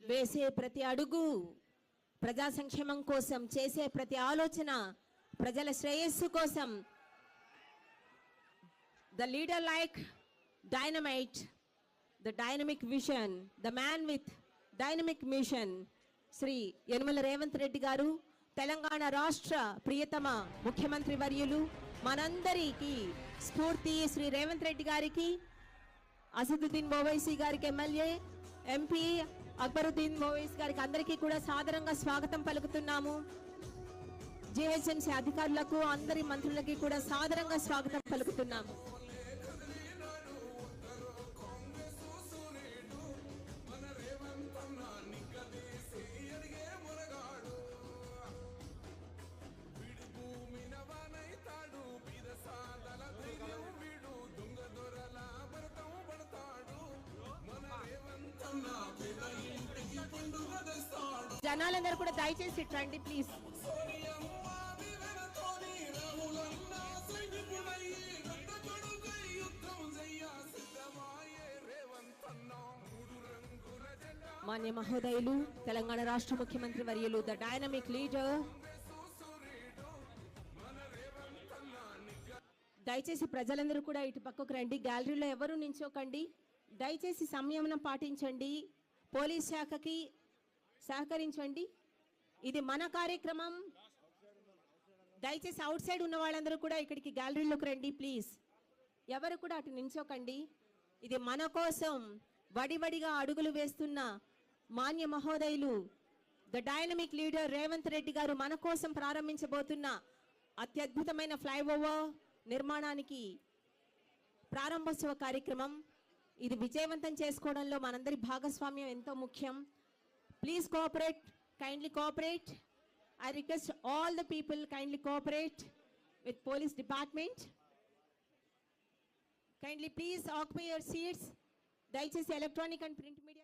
వేసే ప్రతి అడుగు ప్రజా సంక్షేమం కోసం, చేసే ప్రతి ఆలోచన ప్రజల శ్రేయస్సు కోసం. The leader like dynamite, the dynamic vision, the man with dynamic mission. Shri Yanamala Revanth Reddy గారు, తెలంగాణ రాష్ట్ర ప్రియతమ ముఖ్యమంత్రి వర్యులు, మనందరికీ స్ఫూర్తి. శ్రీ రేవంత్ రెడ్డి గారికి, అసదుద్దీన్ ఓవైసీ గారికి, ఎమ్మెల్యే ఎంపీ అక్బరుద్దీన్ ఓవైసీ గారికి అందరికీ కూడా సాదరంగా స్వాగతం పలుకుతున్నాము. జిహెచ్ఎంసీ అధికారులకు, అందరి మంత్రులకి కూడా సాదరంగా స్వాగతం పలుకుతున్నాము. జనాలందరూ కూడా దయచేసి రండి ప్లీజ్. మాన్య మహోదయులు, తెలంగాణ రాష్ట్ర ముఖ్యమంత్రి వర్యులు, ద డైనమిక్ లీడర్. దయచేసి ప్రజలందరూ కూడా ఇటు పక్కకు రండి. గ్యాలరీలో ఎవరు నించోకండి. దయచేసి సంయమనం పాటించండి. పోలీస్ శాఖకి సహకరించండి. ఇది మన కార్యక్రమం. దయచేసి అవుట్ సైడ్ ఉన్న వాళ్ళందరూ కూడా ఇక్కడికి గ్యాలరీలోకి రండి ప్లీజ్. ఎవరు కూడా అటు నించోకండి. ఇది మన కోసం వడివడిగా అడుగులు వేస్తున్న మాన్య మహోదయులు, the dynamic leader Revanth Reddy గారు మన కోసం ప్రారంభించబోతున్న అత్యద్భుతమైన ఫ్లైఓవర్ నిర్మాణానికి ప్రారంభోత్సవ కార్యక్రమం. ఇది విజయవంతం చేసుకోవడంలో మనందరి భాగస్వామ్యం ఎంతో ముఖ్యం. Please cooperate, kindly cooperate. I request all the people kindly cooperate with police department. Kindly please occupy your seats. దయచేసి ఎలక్ట్రానిక్ అండ్ ప్రింట్ మీడియా